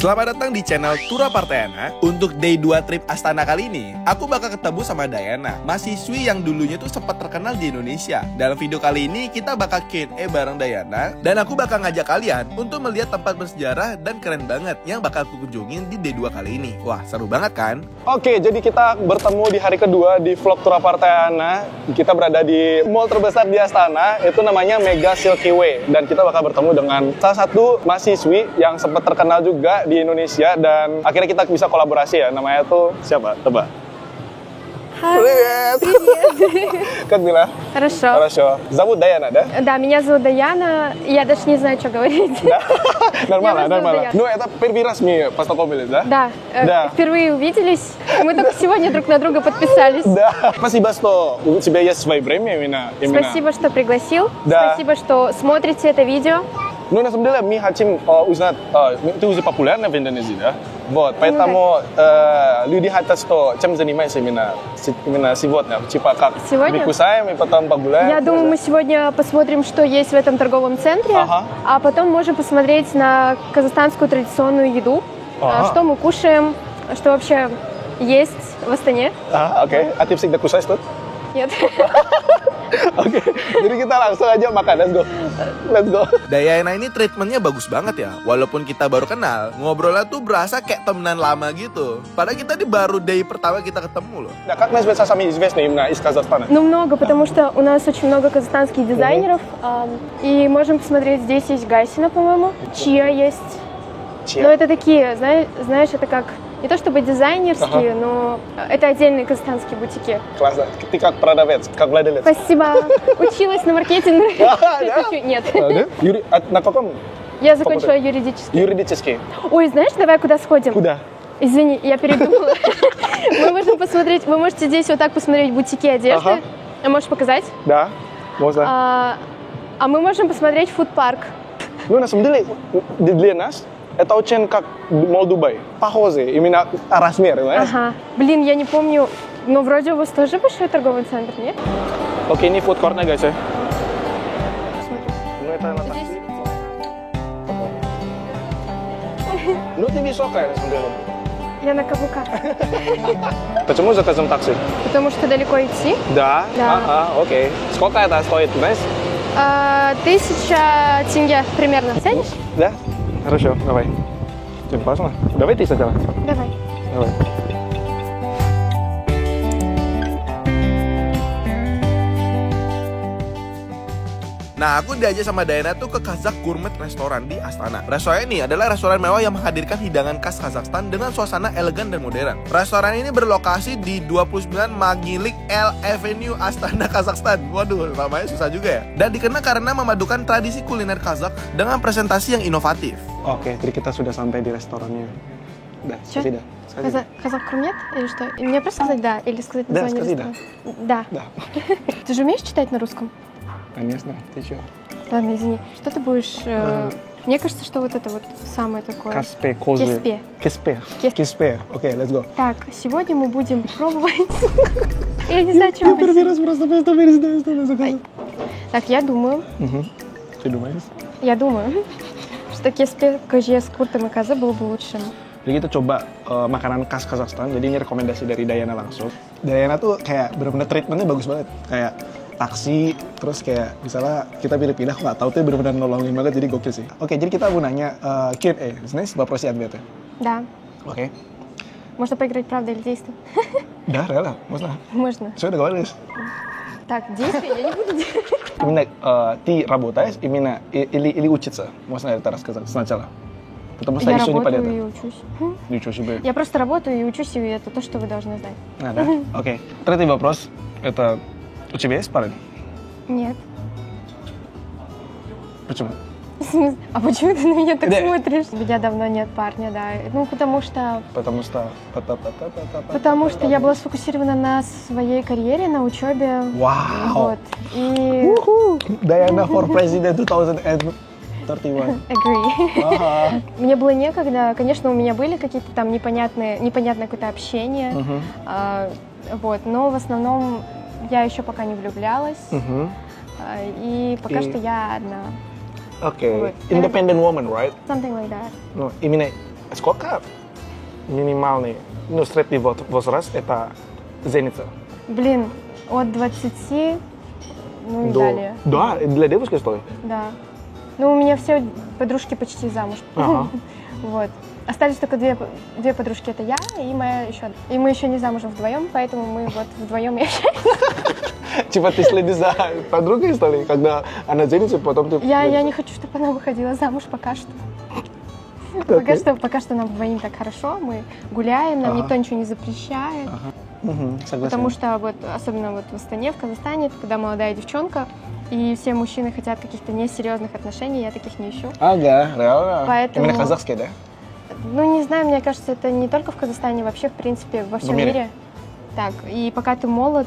Selamat datang di channel Tura Partayana. Untuk day 2 trip Astana kali ini, aku bakal ketemu sama Diana, mahasiswi yang dulunya tuh sempat terkenal di Indonesia. Dalam video kali ini, kita bakal Q&A bareng Diana, dan aku bakal ngajak kalian untuk melihat tempat bersejarah dan keren banget yang bakal aku kunjungin di day 2 kali ini. Wah, seru banget kan? Oke, jadi kita bertemu di hari kedua di vlog Tura Partayana. Kita berada di mall terbesar di Astana, itu namanya Mega Silky Way. Dan kita bakal bertemu dengan salah satu mahasiswi yang sempat terkenal juga di Indonesia, dan akhirnya kita bisa kolaborasi ya. Namanya tuh siapa? Coba. Привет! Как дела? Хорошо. Хорошо. Зовут Даяна, да? Да, меня зовут Даяна. Я даже не знаю, что говорить. Да? Нормально, Я вас нормально. зовут Ну, это первый раз мы познакомились, да? Да, Да. впервые увиделись. Мы только сегодня друг на друга подписались. Да. Спасибо, что у тебя есть свое время именно. Спасибо, что пригласил. Да. Спасибо, что смотрите это видео. Ну, на самом деле, мы хотим узнать, ты уже популярна в Индонезии, да? Вот, поэтому люди хотят, что чем занимаешься именно сегодня? Типа как Сегодня? перекусаем и потом погуляем? Я думаю, мы сегодня посмотрим, что есть в этом торговом центре, Ага. а потом можем посмотреть на казахстанскую традиционную еду, Ага. что мы кушаем, что вообще есть в Астане. Oke. А ты всегда кушаешь тут? Нет. Oke, jadi kita langsung aja makan, let's go. Let's go. Diana ini treatmentnya bagus banget ya. Walaupun kita baru kenal, ngobrolnya tuh berasa kayak temenan lama gitu. Padahal kita di baru day pertama kita ketemu loh. Да, как называется самый известный именно из Казахстана? Ну, много, потому что у нас очень много казахстанских дизайнеров. И можем посмотреть, здесь есть Гайсина, по-моему. Чья есть. Чья? Но это такие, знаешь, это как... Не то чтобы дизайнерские, но это отдельные казахстанские бутики. Классно. Ты как продавец, как владелец. Спасибо. Училась на маркетинг. Да? Нет. Да? Юрий, а на каком? Я закончила юридический. Юридический. Ой, знаешь, давай куда сходим? Куда? Извини, я передумала. Мы можем посмотреть, вы можете здесь вот так посмотреть бутики одежды. Ага. А можешь показать? Да, можно. А мы можем посмотреть фудпарк. Ну, на самом деле, для нас это очень как мол Дубай. Похоже, именно размер, знаешь? Ага. Блин, я не помню, но вроде у вас тоже большой торговый центр, нет? Окей, не фудкорт, guys, ya. Посмотрим. Ну, это на такси. Здесь. Ну, ты высокая, на самом деле. Я на каблуках. Почему заказал такси? Потому что далеко идти. Да? Да. Ага, окей. Сколько это стоит, знаешь? 1000 тенге примерно. Сядешь? Да? Хорошо, давай. Тебе классно? Давай ты сначала. Давай. Давай. Nah, aku diajak sama Diana tuh ke Kazakh Gourmet Restoran di Astana. Restoran ini adalah restoran mewah yang menghadirkan hidangan khas Kazakhstan dengan suasana elegan dan modern. Restoran ini berlokasi di 29 Magilik L Avenue, Astana, Kazakhstan. Waduh, namanya susah juga ya. Dan dikenal karena memadukan tradisi kuliner Kazakh dengan presentasi yang inovatif. Oke, jadi kita sudah sampai di restorannya. Да, Чё? скажи да. Скажи да. Казахком нет? Или что? Мне просто сказать да? Или сказать Да, название скажи ресторана? Да. Да. Ты же умеешь читать на русском? Конечно, ты чё? Ладно, извини. Что ты будешь... Мне кажется, что вот это вот самое такое... Каспе, козы. Кеспе. Кеспе. Кеспе. Кеспе. Окей, let's go. Так, сегодня мы будем пробовать... Я не знаю, что Первый раз просто не знаю, заказать. Так, я думаю, Ты думаешь? что кеспе кожье с куртом и козы было бы лучшим. Jadi kita coba makanan khas Kazakhstan. Jadi ini rekomendasi dari Diana langsung. Diana tuh kayak bener-bener treatmentnya bagus banget. Kayak taksi, terus kayak misalnya kita pilih-pilih, aku nggak tahu tuh bener-bener nolongin banget, jadi gokil sih. Oke, jadi kita mau nanya Q&A. Знаешь, вопросы и ответы. Да. Oke. Можно поиграть правда или действие? Да, реально, можно. Можно. Все, договорились. Так, действие я не буду делать. Именно ты работаешь, именно или учиться? Можно это рассказать сначала? Потому что Я еще работаю и непонятно. учусь. Ничего себе. Я просто работаю и учусь, и это то, что вы должны знать. А, да? Окей. Третий вопрос. Это у тебя есть парень? Нет. Почему? В смысле? А почему ты на меня так Да. смотришь? У меня давно нет парня, да. Ну, потому что я была сфокусирована на своей карьере, на учебе. Вау! Вот. И... Diana for President 2031. Agree. Ага. Мне было некогда. Конечно, у меня были какие-то там непонятное какое-то общение. Вот. Но в основном я еще пока не влюблялась. И пока что я одна. Oke. Вот. Independent woman, right? Something like that. No, именно Сколько минимальный, ну, средний возраст это зеница? Блин, от 20, ну и далее. Да, для девушки что ли? Да. Ну, у меня все подружки почти замуж. Ага. Вот. Остались только две подружки, это я и моя еще. И мы еще не замужем вдвоем, поэтому мы вот вдвоем и общаемся. Типа ты следишь за подругой, что ли, когда она женится, потом ты... Я не хочу, чтобы она выходила замуж пока что. Пока что нам вдвоем так хорошо, мы гуляем, нам никто ничего не запрещает. Согласен. Потому что вот, особенно вот в Астане, в Казахстане, когда молодая девчонка, и все мужчины хотят каких-то несерьезных отношений, я таких не ищу. Ага, реально. Поэтому... Именно казахские, да? Ну, не знаю, мне кажется, это не только в Казахстане, вообще, в принципе, во всем мире. Так, и пока ты молод,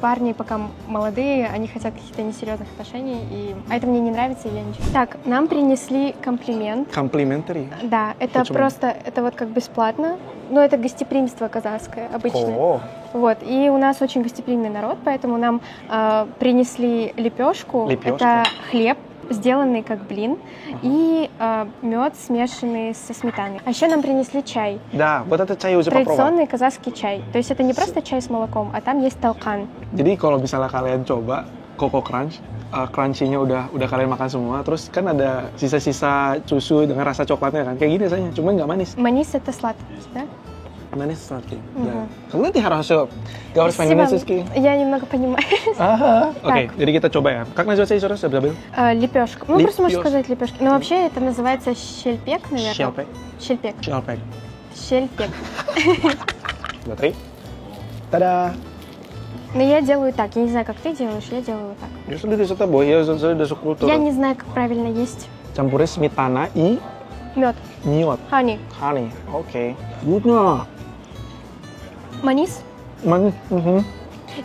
парни пока молодые, они хотят каких-то несерьезных отношений, а это мне не нравится, и я ничего. Так, нам принесли комплимент. Комплиментари? Да, это Почему? Просто, это вот как бесплатно, но это гостеприимство казахское обычное. О. Вот, и у нас очень гостеприимный народ, поэтому нам принесли лепешку. Это хлеб, сделанный как блин, и мед, смешанный со сметаной. А еще нам принесли чай. Да, вот этот чай уже попробовал. Традиционный казахский чай. То есть это не просто чай с молоком, а там есть талкан. Jadi kalau misalnya kalian coba Coco Crunch, crunchy-nya udah kalian makan semua, terus kan ada sisa-sisa susu dengan rasa coklatnya kan, kayak gini rasanya, cuma nggak manis. Manis это сладкий, да? Manis сладкий, да. Когда ты хорошо говоришь по-немецки? Я немного понимаю. Ага. Окей, jadi kita coba ya. Как называется еще раз, я забыл? Лепешка. Ну, просто можно сказать лепешки. Но вообще это называется щельпек, наверное. Щелпек? Щельпек. Щелпек. Щельпек. Смотри. Та-да! Но я делаю так. Я не знаю, как ты делаешь, я делаю вот так. Я следую за тобой, я за скрутую. Я не знаю, как правильно есть. Campurnya smetana и Мед. мед. Honey. Honey. Окей. Вкусно. Манис. Manis.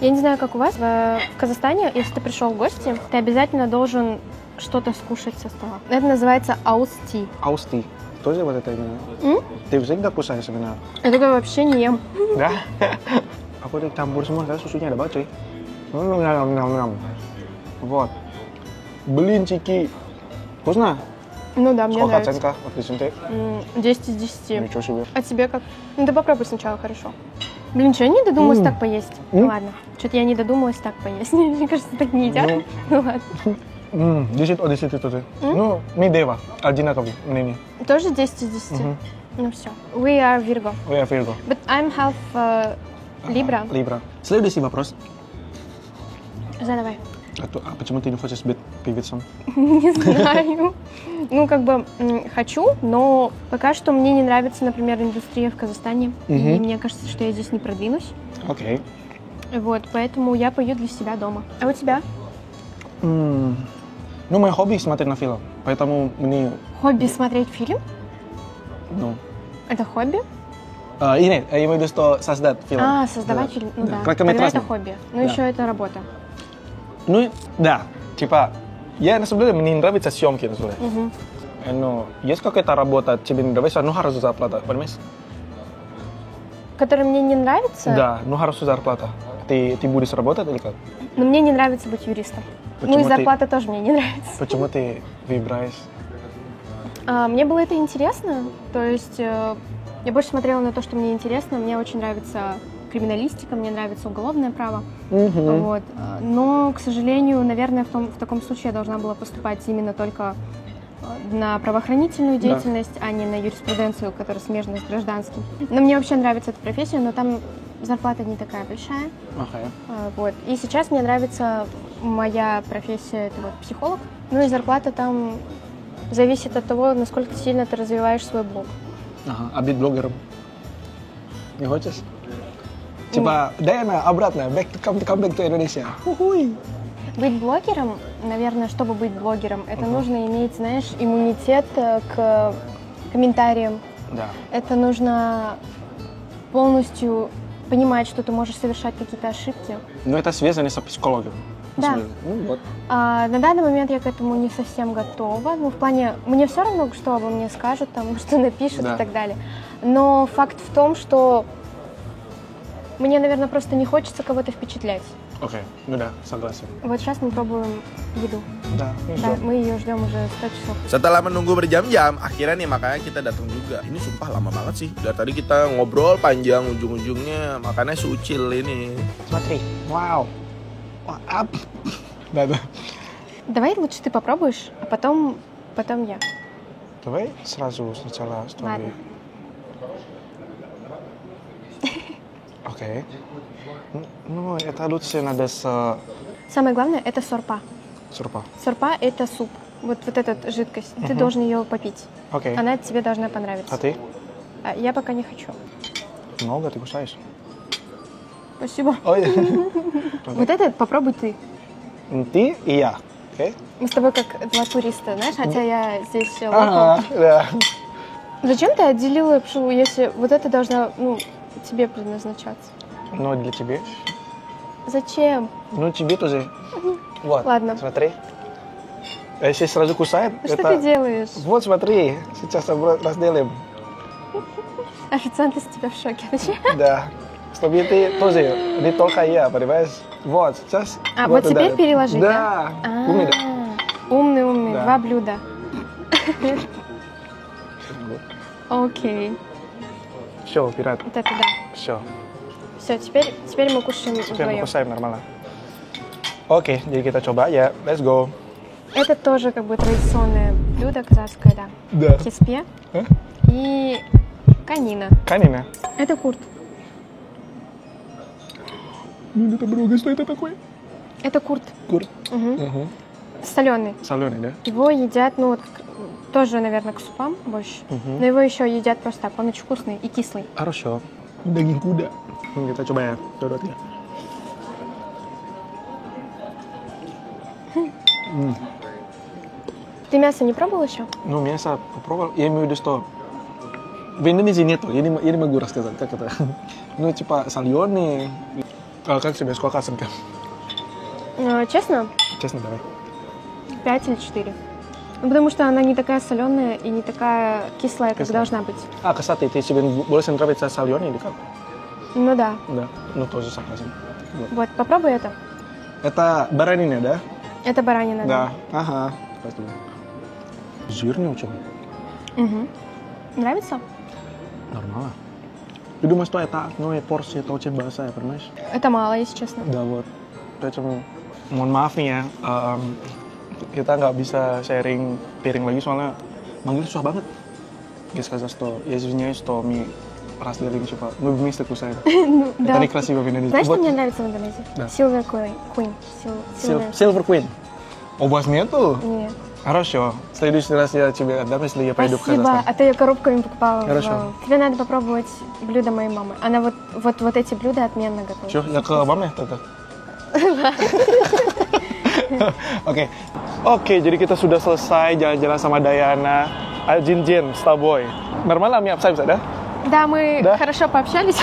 Я не знаю, как у вас. В Казахстане, если ты пришел в гости, ты обязательно должен что-то скушать со стола. Это называется аусти. Austi. Тоже вот это именно. Ты всегда кусаешь sebenarnya? Я такое вообще не ем. Да? Aku udah campur semua, karena susunya ada banget cuy. Вот. Блин, чики. Вкусно? Ну да, мне Сколько нравится. оценка от 10? 10 из 10. Ничего себе. А тебе как? Ну ты попробуй сначала, хорошо. Блин, что, я не додумалась так поесть? Ну ладно. Что-то я не додумалась так поесть. Мне кажется, так не едят. Ну ладно. 10 от 10 тоже. Ну, не дева, одинаковый мнение. Тоже 10 из 10? Ну все. We are Virgo. We are Virgo. But I'm half Libra. Libra. Следующий вопрос. Задавай. А почему ты не хочешь быть певицем? Не знаю. Ну, как бы хочу, но пока что мне не нравится, например, индустрия в Казахстане. И мне кажется, что я здесь не продвинусь. Окей. Вот, поэтому я пою для себя дома. А у тебя? Ну, мое хобби смотреть на фильм, поэтому мне... Хобби смотреть фильм? Ну... Это хобби? Нет, я имею в виду, что создать фильм. А, создавать фильм, ну да. Тогда Короткометражный. это хобби. Ну, еще это работа. Ну, да, типа, я на самом деле, мне не нравятся съемки, на самом деле. Но есть какая-то работа, тебе не нравится, ну, хорошая зарплата, понимаешь? Которая мне не нравится? Да, ну, хорошая зарплата. Ты будешь работать или как? Но мне не нравится быть юристом. Почему ну и зарплата тоже мне не нравится. Почему ты выбираешь? Мне было это интересно. То есть я больше смотрела на то, что мне интересно. Мне очень нравится криминалистика, мне нравится уголовное право. Вот. Но, к сожалению, наверное, в таком случае я должна была поступать именно только на правоохранительную деятельность, а не на юриспруденцию, которая смежна с гражданским. Но мне вообще нравится эта профессия, но там зарплата не такая большая. Вот. И сейчас мне нравится моя профессия, это вот психолог. Ну и зарплата там зависит от того, насколько сильно ты развиваешь свой блог. А быть блогером? Не хочешь? Типа, Дайана, обратно, come back to Indonesia. Быть блогером, наверное, чтобы быть блогером, это нужно иметь, знаешь, иммунитет к комментариям. Да. Это нужно полностью понимать, что ты можешь совершать какие-то ошибки. Но это связано с психологом. Да. Ну, вот. На данный момент я к этому не совсем готова. Ну, в плане, мне все равно, что обо мне скажут, там, что напишут и так далее. Но факт в том, что мне, наверное, просто не хочется кого-то впечатлять. Oke, udah, segelas. Вот сейчас мы пробуем еду. Udah, ini Да, sudah. мы ее ждем уже 100 часов. Setelah menunggu berjam-jam, akhirnya nih makanya kita datang juga. Ini sumpah lama banget sih. Dari tadi kita ngobrol panjang, ujung-ujungnya makannya sucil ini. Смотри, вау. Ап. Да. Давай лучше ты попробуешь, а потом я. Давай сразу сначала с тобой. Ладно. Окей. Ну, это лучше надо с Самое главное это сорпа. сурпа. Сорпа это суп. Вот эта жидкость. Ты должен ее попить. Окей. Она тебе должна понравиться. А ты? А я пока не хочу. Много ты кусаешь? Спасибо. Ой. Вот это попробуй ты. Ты и я. Окей? Мы с тобой как два туриста, знаешь, хотя я здесь Ага, локал. да. Зачем ты отделила пшу, если вот это должна, тебе предназначаться? Но для тебя? Зачем? Ну, тебе тоже. Вот. Ладно. Смотри. А если сразу кусает, Что ты делаешь? Вот, смотри. Сейчас разделим. Официант из тебя в шоке. Зачем? Да. Чтобы ты тоже, не только я, понимаешь? Вот, сейчас. А, вот теперь ударим. переложи, да? Да. Умный, да? Умный. Да. 2 блюда. Окей. Все, пират. Вот это да. Все. Все, теперь мы кушаем Теперь мы вдвоем. кусаем нормально. Окей, jadi kita coba ya. Let's go. Это тоже как бы традиционное блюдо казахское, да. Да. Кеспе А? и канина. Канина. Это курт. Ну, это много, что это такое? Это курт. Курт. Угу. Соленый. Соленый, да? Его едят, тоже, наверное, к супам больше. Но его еще едят просто так. Он очень вкусный и кислый. Хорошо. Daging kuda. Kita coba ya. Dua-dua. Ты мясо не пробовал еще? Ну, мясо попробовал. Я имею в виду, что в Индонезии нету. Я не могу рассказать, как это. Ну, типа, соленый. А как тебе? Сколько оценка? Честно, Честно, давай. 5 или 4. Потому что она не такая соленая и не такая кислая, как Кислая. должна быть. А, кстати, ты тебе больше нравится соленый или как? Ну да. Да. Ну, тоже согласен. Вот, попробуй это. Это баранина, да? Это баранина, да. Ага. Спасибо. Жирный очень. Мгм. Нравится? Нормально. Ты думаешь, что это одной порции, это очень большая, понимаешь? Это мало, если честно. Да, вот. Поэтому, mohon maaf nih ya, kita nggak bisa sharing piring lagi soalnya manggil susah banget. Я сказал, что я извиняюсь, что мы разделим, типа, мы вместе кусаем. Ну, Это да. некрасиво в Индонезии. Знаешь, что Вот. мне нравится в Индонезии? Да. Silver Queen. Silver Queen. У вас нету? Нет. Хорошо. В следующий раз я тебе отдам, если я пойду в Спасибо, Казахстан. а то я коробками покупала. Хорошо. Вау. Тебе надо попробовать блюдо моей мамы. Она вот эти блюда отменно готовит. Чё, я ke mama tante? Oke, jadi kita sudah selesai jalan-jalan sama Dayana. Aljin-jin, с тобой. Нормально мне общаемся, да? Да, мы Да? хорошо пообщались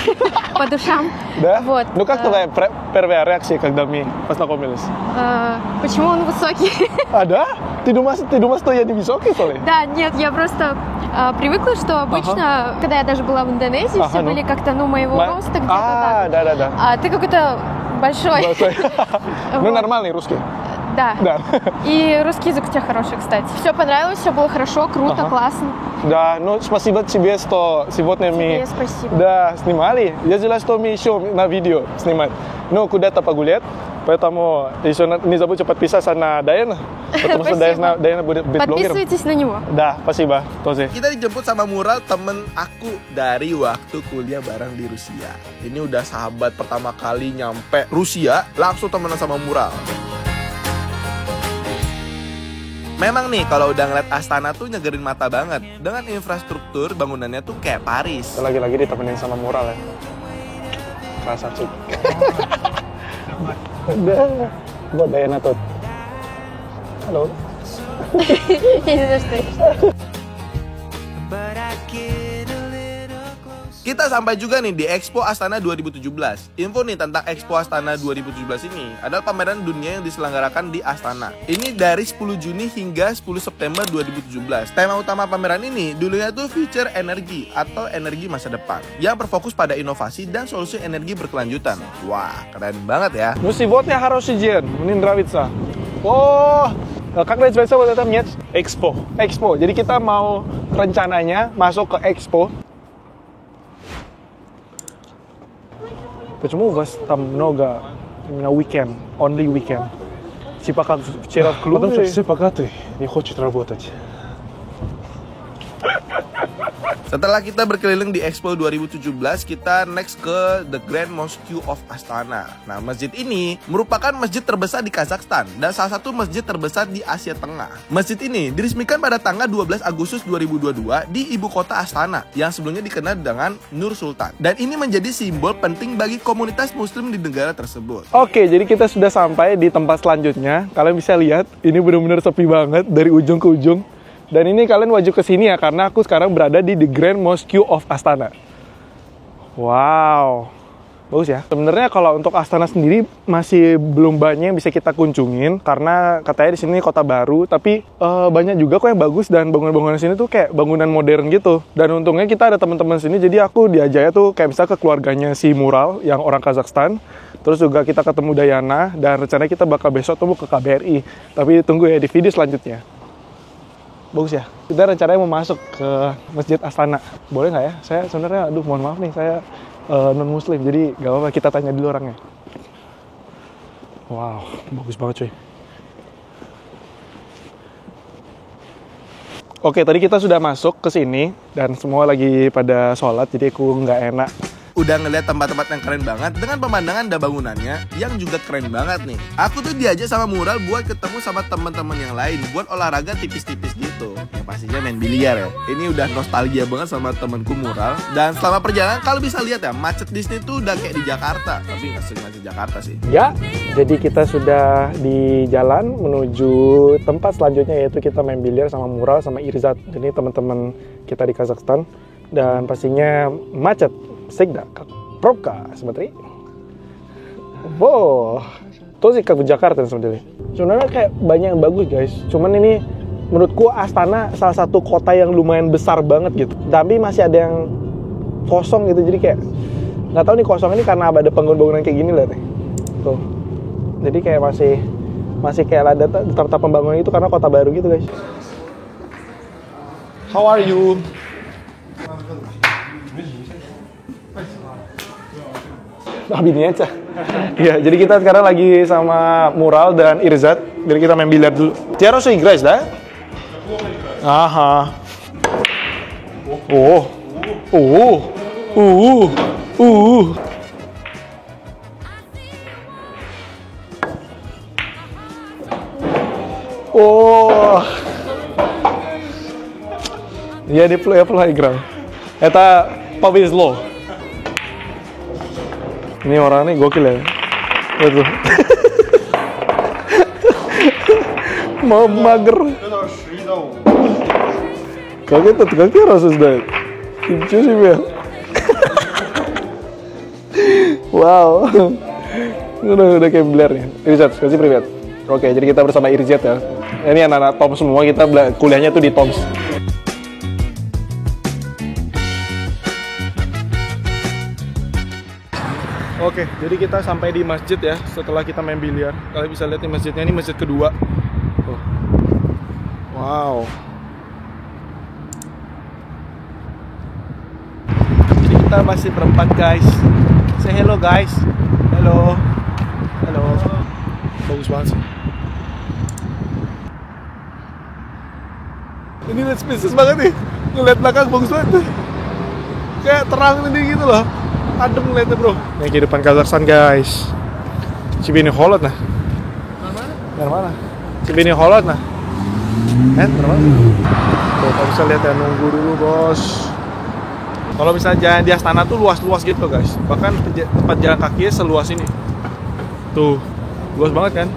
по душам. Да? Вот. Ну как твоя первая реакция, когда мы познакомились? Почему он высокий? А, да? Ты думаешь, что я не высокий, что ли? Да, нет, я просто привыкла, что обычно, когда я даже была в Индонезии, Ага, все ну. были как-то, моего роста где-то так. да. А ты какой-то большой. Большой. Ну, Вот. нормальный русский. Да. Да. И русский язык у тебя хороший, кстати. Все понравилось, все было хорошо, круто, Ага. классно. Да, ну спасибо тебе, что сегодня мы... Тебе спасибо. Да, снимали. Я знаю, что мы еще на видео снимать. Ну, куда-то погулять. Поэтому еще не забудьте подписаться на Дайана. Потому что Спасибо. Дайана будет блогером. Подписывайтесь на него. Да, спасибо. Тоже. Kita dijemput sama Mural, temen aku dari waktu kuliah bareng di Rusia. Ini udah sahabat pertama kali nyampe Rusia, langsung temenan sama Mural. Memang nih kalau udah ngeliat Astana tuh nyegerin mata banget. Dengan infrastruktur bangunannya tuh kayak Paris. Lagi-lagi ditemenin sama Mural ya. Kerasa sih. Udah. Buat Dayana tuh. Halo. Я не знаю, что. But I get a little closer. Kita sampai juga nih di Expo Astana 2017. Info nih tentang Expo Astana 2017 ini adalah pameran dunia yang diselenggarakan di Astana. Ini dari 10 Juni hingga 10 September 2017. Tema utama pameran ini dulunya tuh future energy atau energi masa depan yang berfokus pada inovasi dan solusi energi berkelanjutan. Wah, keren banget ya. Ну, сегодня хороший день. Мне нравится. Oh, как называется вот это место? Expo. Expo. Jadi kita mau rencananya masuk ke Expo. Почему у вас там много именно weekend, only weekend? Типа как вчера в клубе? Потому что все богатые, не хочет работать. Setelah kita berkeliling di Expo 2017, kita next ke The Grand Mosque of Astana. Nah, masjid ini merupakan masjid terbesar di Kazakhstan dan salah satu masjid terbesar di Asia Tengah. Masjid ini diresmikan pada tanggal 12 Agustus 2022 di ibu kota Astana yang sebelumnya dikenal dengan Nur Sultan. Dan ini menjadi simbol penting bagi komunitas muslim di negara tersebut. Oke, jadi kita sudah sampai di tempat selanjutnya. Kalian bisa lihat, ini benar-benar sepi banget dari ujung ke ujung. Dan ini kalian wajib kesini ya, karena aku sekarang berada di The Grand Mosque of Astana. Wow, bagus ya. Sebenarnya kalau untuk Astana sendiri masih belum banyak yang bisa kita kunjungin, karena katanya di sini kota baru. Tapi banyak juga kok yang bagus, dan bangunan-bangunan sini tuh kayak bangunan modern gitu. Dan untungnya kita ada teman-teman sini, jadi aku diajak tuh kayak misalnya ke keluarganya si Mural yang orang Kazakhstan. Terus juga kita ketemu Dayana, dan rencananya kita bakal besok tunggu ke KBRI. Tapi tunggu ya di video selanjutnya. Bagus ya. Kita rencananya mau masuk ke Masjid Astana. Boleh nggak ya? Saya sebenarnya, mohon maaf nih, saya non-muslim. Jadi nggak apa-apa, kita tanya dulu orangnya. Wow, bagus banget cuy. Oke, tadi kita sudah masuk ke sini dan semua lagi pada sholat, jadi aku nggak enak. Udah ngeliat tempat-tempat yang keren banget dengan pemandangan dan bangunannya yang juga keren banget nih. Aku tuh diajak sama Mural buat ketemu sama teman-teman yang lain buat olahraga tipis-tipis gitu. Yang pastinya main biliar ya. Ini udah nostalgia banget sama temanku Mural. Dan selama perjalanan kalau bisa lihat ya, macet di sini tuh udah kayak di Jakarta. Tapi nggak semacet Jakarta sih. Ya, jadi kita sudah di jalan menuju tempat selanjutnya, yaitu kita main biliar sama Mural sama Irzat. Jadi teman-teman kita di Kazakhstan. Dan pastinya macet. Всегда как пробка, смотри. Wow, itu sih ke Jakarta sebenarnya. Sebenarnya kayak banyak yang bagus guys. Cuman ini menurutku Astana salah satu kota yang lumayan besar banget gitu. Tapi masih ada yang kosong gitu. Jadi kayak nggak tahu nih kosong ini karena ada bangunan-bangunan kayak gini lah nih. Tuh. Jadi kayak masih kayak ada tetap pembangunan itu karena kota baru gitu guys. How are you? Ini aja. Ya, jadi kita sekarang lagi sama Mural dan Irzat. Jadi kita main biliar dulu. Tiara so igreja, dah? Aha. Oh. Oh. Ya, dia play igram. Eta повезло. Ini orang nih gokil ya. Betul. Mau mager. Как раз издает. Ничего себе. Wow. Udah kayak biliar nih. Irzat, kasih privat. Oke, jadi kita bersama Irzat ya. Ini anak-anak Toms semua, kita kuliahnya tuh di Toms. Oke, jadi kita sampai di masjid ya setelah kita main biliar. Kalian bisa lihat nih masjidnya, ini masjid kedua. Tuh. Wow. Jadi kita masih berempat guys. Say hello guys. Hello. Halo. Bagus banget sih. Ini lihat spesies banget nih. Ngeliat belakang bagus banget tuh. Kayak terang ini gitu loh. Adem ngeliatnya bro. Ini kehidupan Kazakhstan guys. Cibini Holot nah. Dari mana? Cibini Holot nah. Dari mana? Tuh, kalau bisa lihat ya, nunggu dulu bos. Kalau misalnya jalan di Astana tuh luas-luas gitu guys. Bahkan tempat jalan kakinya seluas ini. Tuh, luas banget kan?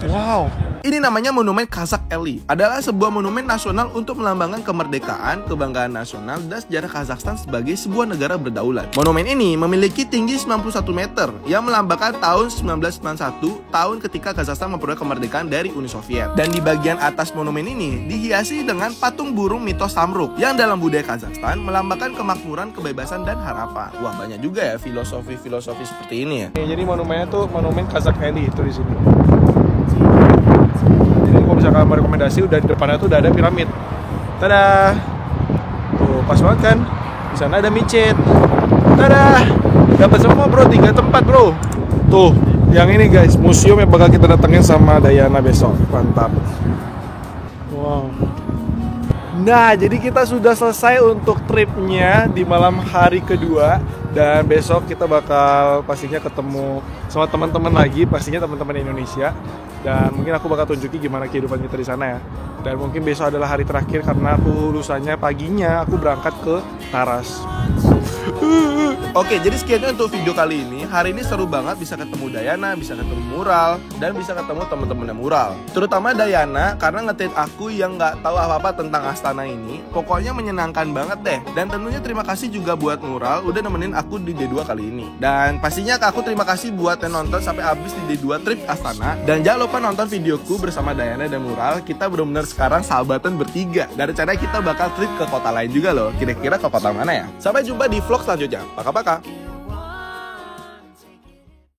Wow. Ini namanya Monumen Kazakh Eli. Adalah sebuah monumen nasional untuk melambangkan kemerdekaan, kebanggaan nasional, dan sejarah Kazakhstan sebagai sebuah negara berdaulat. Monumen ini memiliki tinggi 91 meter yang melambangkan tahun 1991, tahun ketika Kazakhstan memperoleh kemerdekaan dari Uni Soviet. Dan di bagian atas monumen ini dihiasi dengan patung burung mitos Samruk yang dalam budaya Kazakhstan melambangkan kemakmuran, kebebasan, dan harapan. Wah, banyak juga ya filosofi seperti ini ya. Jadi monumennya tuh monumen Kazakh Eli itu di sini. Jadi kalau misalkan merekomendasi udah di depannya tuh udah ada piramid. Tada. Tuh pas banget kan. Di sana ada micet. Tada. Dapat semua bro, 3 tempat bro. Tuh, yang ini guys, museum yang bakal kita datengin sama Dayana besok. Mantap. Wow. Nah, jadi kita sudah selesai untuk tripnya di malam hari kedua. Dan besok kita bakal pastinya ketemu sama teman-teman lagi, pastinya teman-teman Indonesia. Dan mungkin aku bakal tunjukin gimana kehidupan kita di sana ya. Dan mungkin besok adalah hari terakhir karena aku lulusanya paginya aku berangkat ke Taras. Oke, jadi sekian untuk video kali ini. Hari ini seru banget, bisa ketemu Dayana, bisa ketemu Mural, dan bisa ketemu teman-temannya Mural. Terutama Dayana karena nge-tweet aku yang nggak tahu apa-apa tentang Astana ini. Pokoknya menyenangkan banget deh. Dan tentunya terima kasih juga buat Mural udah nemenin aku di D2 kali ini. Dan pastinya aku terima kasih buat yang nonton sampai habis di D2 trip Astana. Dan jangan lupa nonton videoku bersama Dayana dan Mural. Kita benar-benar sekarang sahabatan bertiga. Dan rencananya kita bakal trip ke kota lain juga loh. Kira-kira ke kota mana ya? Sampai jumpa di vlog selanjutnya. Paka-paka.